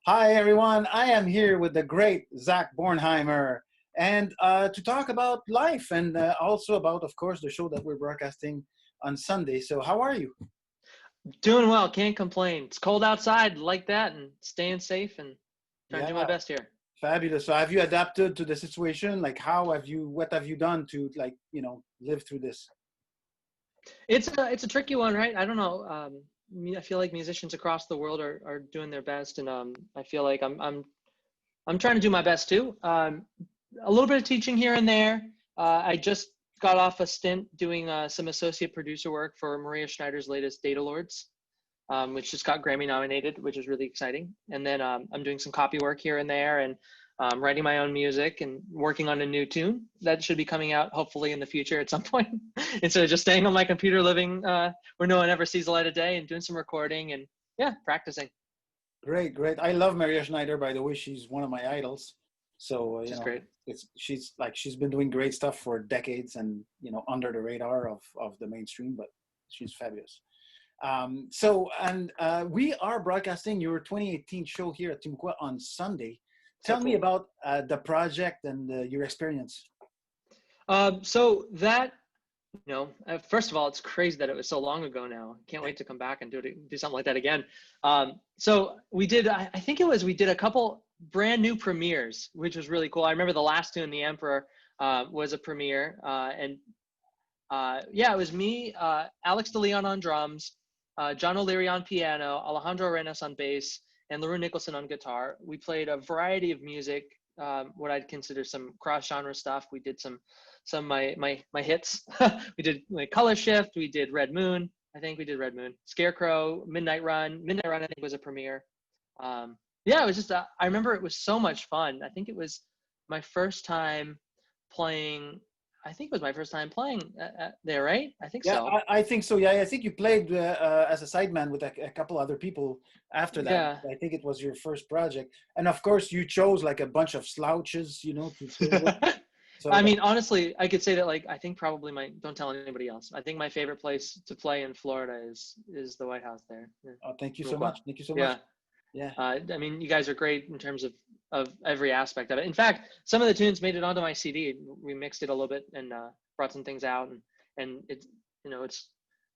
Hi, everyone. I am here with the great Zach Bornheimer and to talk about life and also about, of course, the show that we're broadcasting on Sunday. So, how are you? Doing well, can't complain. It's cold outside, like that, and staying safe and trying to do my Yeah, best here. fabulous. So, have you adapted to the situation? Like, what have you done to, live through this? It's a tricky one, right? I don't know. I feel like musicians across the world are doing their best, and I feel like I'm trying to do my best too. A little bit of teaching here and there. I just got off a stint doing some associate producer work for Maria Schneider's latest Data Lords, which just got Grammy nominated, which is really exciting. And then I'm doing some copy work here and there, and writing my own music and working on a new tune that should be coming out hopefully in the future at some point. Instead of just staying on my computer living where no one ever sees the light of day, and doing some recording and yeah, practicing. Great, great. I love Maria Schneider, by the way. She's one of my idols. So, Which is great. she's been doing great stuff for decades and, under the radar of the mainstream, but she's fabulous. We are broadcasting your 2018 show here at Timucua on Sunday. So Tell me cool. about the project and your experience. So that, first of all, it's crazy that it was so long ago now. Can't wait to come back and do something like that again. So we did, I think we did a couple brand new premieres, which was really cool. I remember the last tune, The Emperor, was a premiere. Yeah, it was me, Alex DeLeon on drums, John O'Leary on piano, Alejandro Arenas on bass, and LaRue Nicholson on guitar. We played a variety of music, what I'd consider some cross-genre stuff. We did some of my hits. We did like Color Shift. We did Red Moon. I think we did Red Moon. Scarecrow, Midnight Run. Midnight Run, I think, was a premiere. Yeah, it was just, I remember it was so much fun. I think it was my first time playing. I think it was my first time playing there, right? I think Yeah, so. I think so. Yeah, I think you played as a sideman with a couple other people after that. Yeah. I think it was your first project, and of course, you chose like a bunch of slouches, to play with. So I that, mean, honestly, I could say that, like, I think probably don't tell anybody else. I think my favorite place to play in Florida is the White House there. Yeah. oh, thank you so Timucua. much. Thank you so much. Yeah. Yeah. I mean, you guys are great in terms of every aspect of it. In fact, some of the tunes made it onto my CD. We mixed it a little bit and brought some things out, and it's, it's,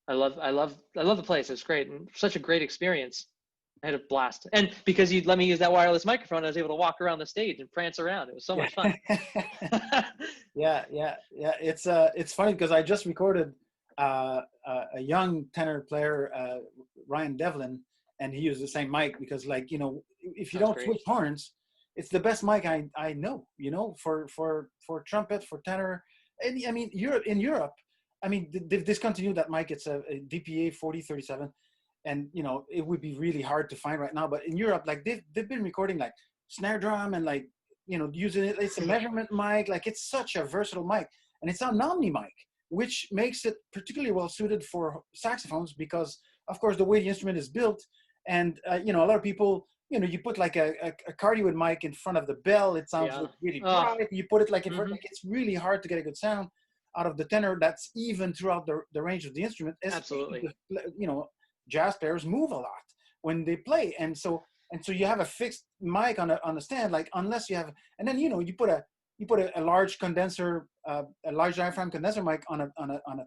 I love the place. It's great and such a great experience. I had a blast. And because you let me use that wireless microphone, I was able to walk around the stage and prance around. It was so Yeah. much fun. Yeah. It's funny because I just recorded a young tenor player, Ryan Devlin, and he used the same mic because, if you That's don't great. switch horns, it's the best mic I know. For trumpet, for tenor, and I mean Europe, I mean they've discontinued that mic. It's a DPA 4037, and it would be really hard to find right now. But in Europe, like they've been recording like snare drum and using it. It's a measurement mic. Like it's such a versatile mic, and it's an omni mic, which makes it particularly well suited for saxophones because, of course, the way the instrument is built, and a lot of people, you put like a cardioid mic in front of the bell, it sounds Yeah. really Oh. bright. You put it like in front, Hmm. like it's really hard to get a good sound out of the tenor that's even throughout the range of the instrument. Especially, Absolutely. jazz players move a lot when they play, and so you have a fixed mic on a stand, like unless you have, and then you put a large condenser, a large diaphragm condenser mic on a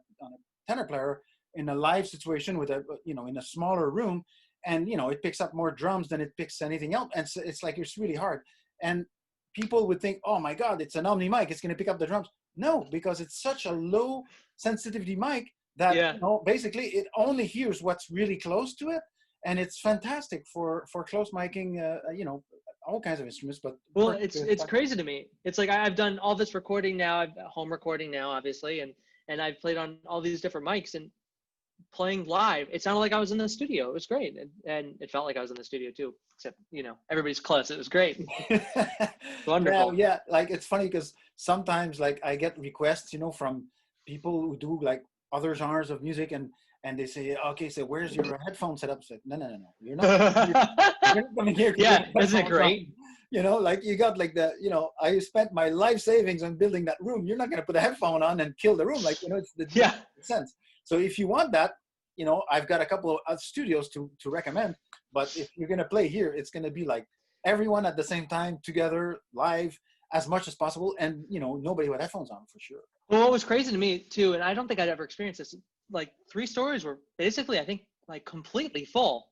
tenor player in a live situation with in a smaller room, and it picks up more drums than it picks anything else, and so it's like it's really hard. And people would think, oh my God, it's an omni mic, it's going to pick up the drums. No, because it's such a low sensitivity mic that Yeah. basically it only hears what's really close to it, and it's fantastic for close miking, all kinds of instruments, but Well, particularly it's crazy to me. It's like I've done all this recording now. I've home recording now, obviously, and I've played on all these different mics and playing live. It sounded like I was in the studio. It was great, and it felt like I was in the studio too. Except everybody's close. It was great. yeah, Wonderful. yeah. Like it's funny because sometimes like I get requests, from people who do like other genres of music, and they say, okay, so where's your headphone setup? I said, no, you're not coming here to put Yeah, isn't it headphones on. great? Like you got like I spent my life savings on building that room. You're not going to put a headphone on and kill the room. Like, it's the Yeah. sense. So if you want that, I've got a couple of studios to recommend, but if you're going to play here, it's going to be like everyone at the same time together live as much as possible, and nobody with headphones on for sure. Well, what was crazy to me too, and I don't think I'd ever experienced this, like 3 stories were basically, I think, like completely full.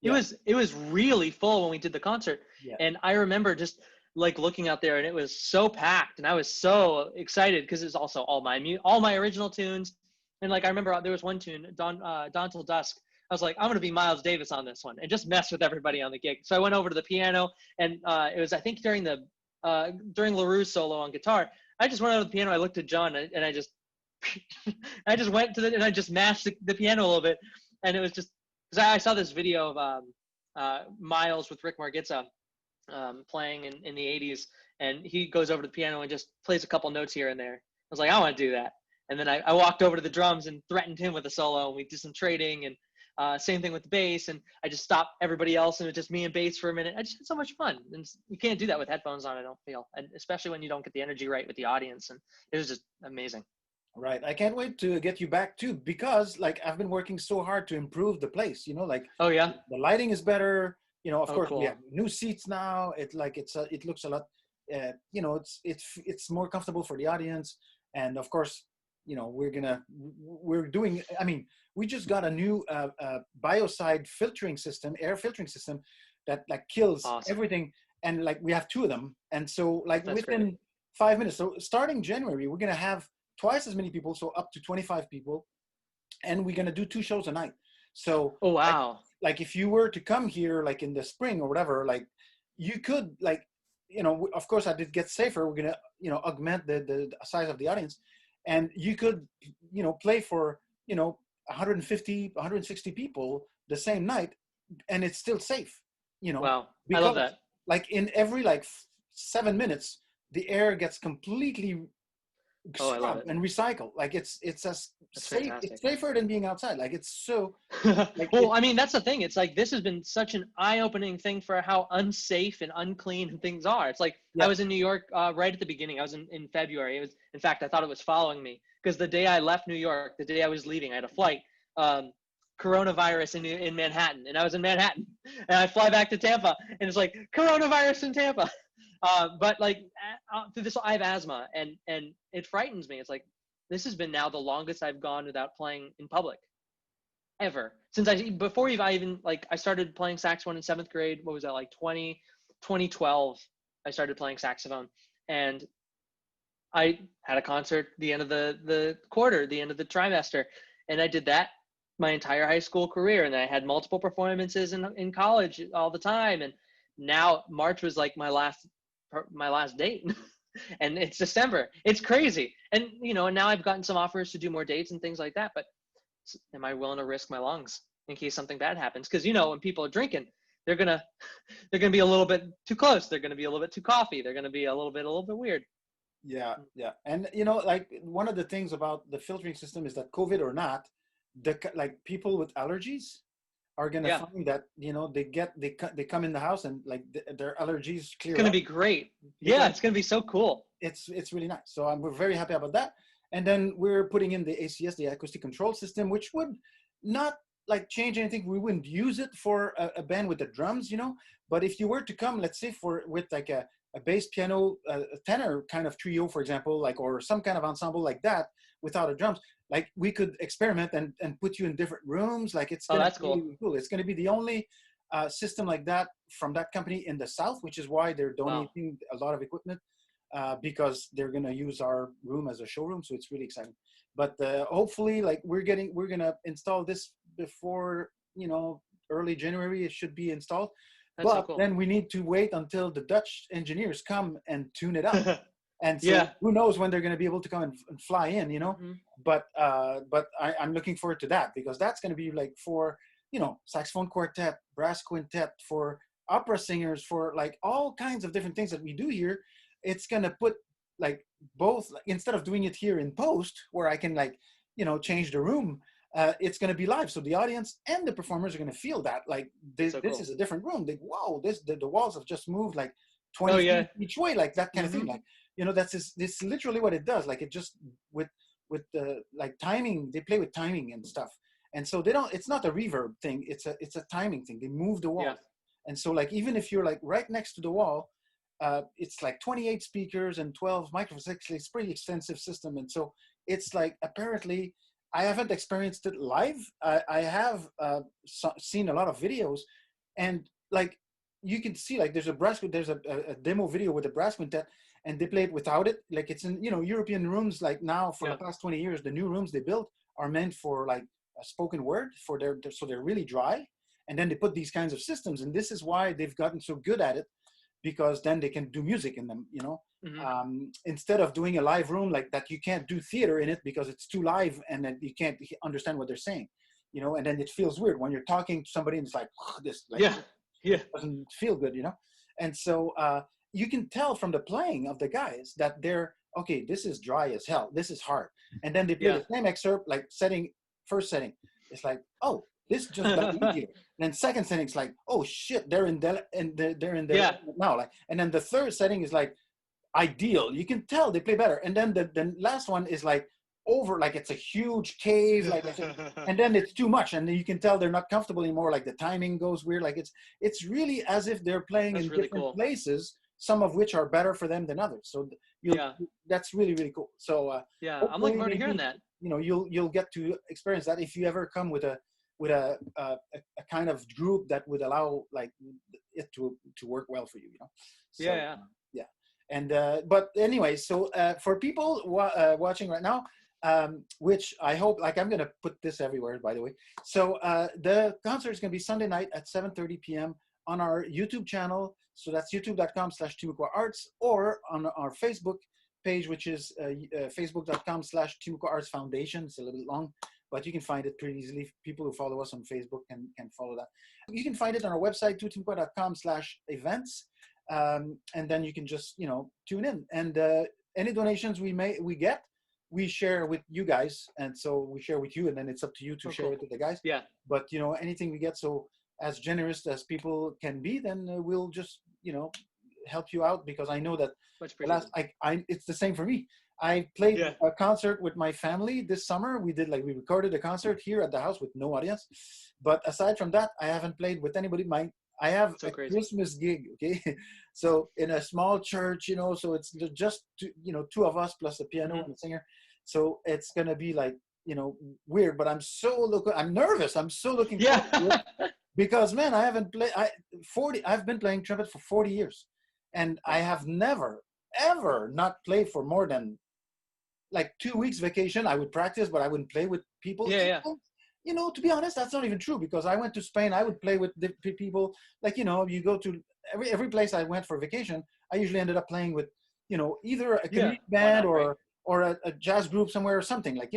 Yeah. It was really full when we did the concert. Yeah. And I remember just like looking out there and it was so packed and I was so excited because it's also all my original tunes. And like I remember there was one tune, Dawn Till Dusk. I was like, I'm gonna be Miles Davis on this one and just mess with everybody on the gig. So I went over to the piano and it was, I think, during LaRue's solo on guitar. I just went over to the piano, I looked at John and I just I just went to and I just mashed the piano a little bit. And it was just, because I saw this video of Miles with Rick Margitza playing in the 80s, and he goes over to the piano and just plays a couple notes here and there. I was like, I want to do that. And then I walked over to the drums and threatened him with a solo, and we did some trading, and same thing with the bass. And I just stopped everybody else, and it was just me and bass for a minute. I just had so much fun. And you can't do that with headphones on, I don't feel, and especially when you don't get the energy right with the audience. And it was just amazing. Right. I can't wait to get you back too, because like I've been working so hard to improve the place, like, oh yeah, the lighting is better, of course, cool. we have new seats now. It looks a lot, it's more comfortable for the audience. And of course, we're doing, I mean, we just got a new biocide filtering system, air filtering system that like kills everything. And like we have 2 of them. And so like That's within great. 5 minutes, so starting January, we're going to have twice as many people, so up to 25 people, and we're gonna do 2 shows a night. So, oh wow, like if you were to come here, like in the spring or whatever, like you could, like, of course, as it gets safer, we're gonna, augment the size of the audience, and you could, play for, 150, 160 people the same night, and it's still safe, wow, because, I love that. like in every like 7 minutes, the air gets completely Oh, I love it. and recycle. Like it's as safe, it's safer than being outside. Like it's so like well, I mean, that's the thing. It's like this has been such an eye-opening thing for how unsafe and unclean things are. It's like I was in New York right at the beginning. I was in February. It was, in fact, I thought it was following me because the day I left New York, the day I was leaving, I had a flight, coronavirus in Manhattan, and I was in Manhattan, and I fly back to Tampa, and it's like coronavirus in Tampa. But like through this, I have asthma, and it frightens me. It's like this has been now the longest I've gone without playing in public ever since before I even like I started playing saxophone in 7th grade. What was that, like 2012? I started playing saxophone, and I had a concert the end of the quarter, the end of the trimester, and I did that my entire high school career, and I had multiple performances in college all the time, and now March was like my last date. And it's December. It's crazy. And and now I've gotten some offers to do more dates and things like that, but am I willing to risk my lungs in case something bad happens? Because when people are drinking, they're gonna be a little bit too close, they're gonna be a little bit too coffee, they're gonna be a little bit weird. Yeah. And like one of the things about the filtering system is that COVID or not, like people with allergies are gonna find that they come in the house and like their allergies clear. It's gonna be great. Yeah, it's gonna be so cool. It's really nice. So we're very happy about that. And then we're putting in the ACS, the acoustic control system, which would not like change anything. We wouldn't use it for a band with the drums, But if you were to come, let's say with like a bass, piano, a tenor kind of trio, for example, like, or some kind of ensemble like that without a drums, like we could experiment and put you in different rooms. Like it's that's cool. It's going to be the only system like that from that company in the South, which is why they're donating a lot of equipment because they're going to use our room as a showroom. So it's really exciting. But hopefully, like we're going to install this before, early January. It should be installed. That's so cool. Then we need to wait until the Dutch engineers come and tune it up. And so who knows when they're going to be able to come and fly in, Mm-hmm. But I'm looking forward to that because that's going to be like for, saxophone quartet, brass quintet, for opera singers, for like all kinds of different things that we do here. It's going to put like both, instead of doing it here in post where I can like, change the room, it's going to be live. So the audience and the performers are going to feel that like this is a different room. Like, whoa, the walls have just moved like 20 feet each way, like that kind of thing. Like, this literally what it does. Like it just with the like timing, they play with timing and stuff. And so it's not a reverb thing. It's a timing thing. They move the walls. And so like, even if you're like right next to the wall, it's like 28 speakers and 12 microphones. Actually, it's a pretty extensive system. And so it's like, apparently, I haven't experienced it live. I have seen a lot of videos, and like, you can see like there's a demo video with a brass quintet, and they play it without it. Like, it's in, European rooms, like now for the past 20 years, the new rooms they built are meant for like a spoken word, for so they're really dry. And then they put these kinds of systems, and this is why they've gotten so good at it, because then they can do music in them, instead of doing a live room like that. You can't do theater in it because it's too live, and then you can't understand what they're saying, and then it feels weird when you're talking to somebody and it's like, this, like, doesn't feel good, And so you can tell from the playing of the guys that they're, okay, this is dry as hell, this is hard. And then they play the same excerpt, like first setting, it's like, oh, this just got easier. And then second setting, it's like, oh shit, they're in there now. Like, and then the third setting is like ideal. You can tell they play better. And then the last one is like over, like it's a huge cave, like, and then it's too much, and you can tell they're not comfortable anymore. Like the timing goes weird. Like it's really as if they're playing in different places, some of which are better for them than others. So that's really, really cool. So I'm looking forward to hearing that. You'll get to experience that if you ever come with a kind of group that would allow like it to work well for you. So, and but anyway, so for people watching right now, which I hope, like, I'm gonna put this everywhere, by the way. So the concert is gonna be Sunday night at 7:30 p.m. on our YouTube channel. So that's youtube.com/Timucua Arts, or on our Facebook page, which is facebook.com/Timucua Arts Foundation. It's a little bit long, but you can find it pretty easily. People who follow us on Facebook can follow that. You can find it on our website, timucua.com/events. And then you can just, tune in, and any donations we get, we share with you guys. And so we share with you, and then it's up to you to share it with the guys. But anything we get, so as generous as people can be, then we'll just, help you out, because I know that it's the same for me. I played a concert with my family this summer. We recorded a concert here at the house with no audience. But aside from that, I haven't played with anybody. I have a Christmas gig, okay? So in a small church, so it's just two of us plus the piano and the singer. So it's gonna be like, weird, but I'm nervous. I'm so looking forward to it, because man, I haven't played. I've been playing trumpet for 40 years, and I have never ever not played for more than like 2 weeks vacation. I would practice, but I wouldn't play with people. To be honest, that's not even true, because I went to Spain. I would play with the people. Like, you go to every place I went for vacation, I usually ended up playing with, either a community band or a jazz group somewhere or something, like,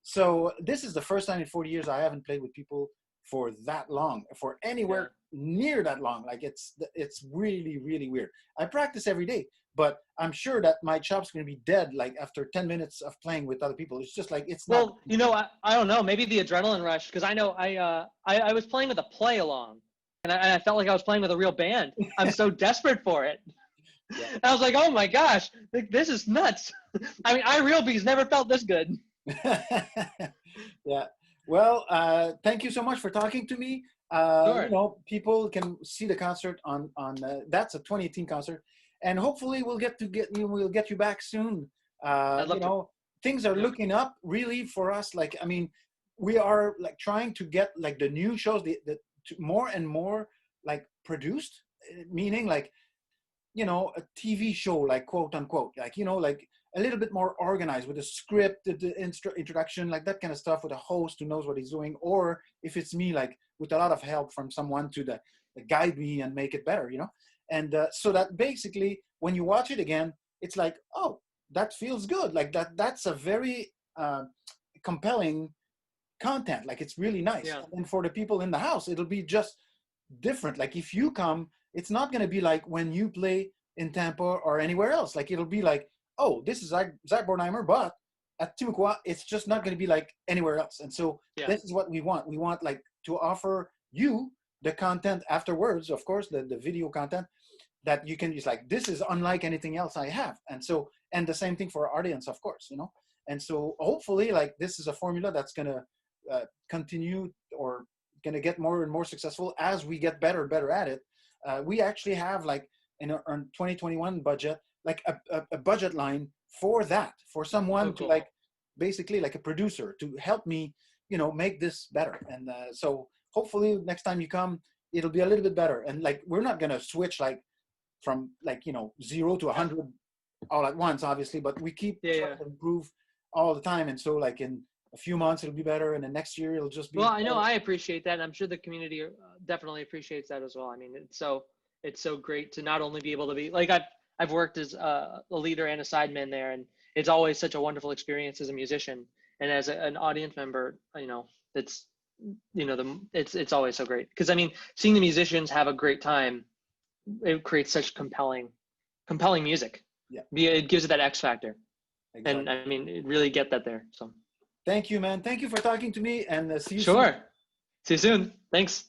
So this is the first time in 40 years I haven't played with people for that long, for anywhere near that long. Like, it's really, really weird. I practice every day, but I'm sure that my chop's going to be dead like after 10 minutes of playing with other people. It's just like, it's not. Well, I don't know, maybe the adrenaline rush, because I know I was playing with a play along, and I felt like I was playing with a real band. I'm so desperate for it. I was like, oh my gosh, this is nuts. I mean, Realby's never felt this good. Well, thank you so much for talking to me. Sure. People can see the concert on that's a 2018 concert, and hopefully we'll get you back soon. Things are looking up really for us. Like, I mean, we are like trying to get like the new shows more and more like produced, meaning like, a TV show, like, quote unquote, like, like a little bit more organized with a script, the introduction, like that kind of stuff, with a host who knows what he's doing. Or if it's me, like with a lot of help from someone to guide me and make it better, And so that basically when you watch it again, it's like, oh, that feels good. Like that's a very compelling content. Like, it's really nice. And for the people in the house, it'll be just different. Like, if you come, it's not going to be like when you play in Tampa or anywhere else. Like, it'll be like, oh, this is Zach Bornheimer, but at Timucua, it's just not going to be like anywhere else. And so this is what we want. We want like to offer you the content afterwards, of course, the video content that you can use. Like, this is unlike anything else I have. And so, and the same thing for our audience, of course, And so hopefully, like, this is a formula that's going to continue or going to get more and more successful as we get better and better at it. We actually have like in our 2021 budget, like a budget line for that, for someone to like, basically like a producer to help me, make this better. And so hopefully next time you come, it'll be a little bit better. And like, we're not going to switch like from like, 0 to 100 all at once, obviously, but we keep trying to improve all the time. And so like in a few months it'll be better, and then next year it'll just be well. I know better. I appreciate that, and I'm sure the community definitely appreciates that as well. I mean, it's so great to not only be able to be like I've worked as a leader and a sideman there, and it's always such a wonderful experience as a musician and as an audience member. It's it's always so great, because I mean, seeing the musicians have a great time, it creates such compelling music. Yeah, it gives it that X factor. exactly. And I mean, it really get that there. So thank you, man. Thank you for talking to me, and see you soon. sure. See you soon. Thanks.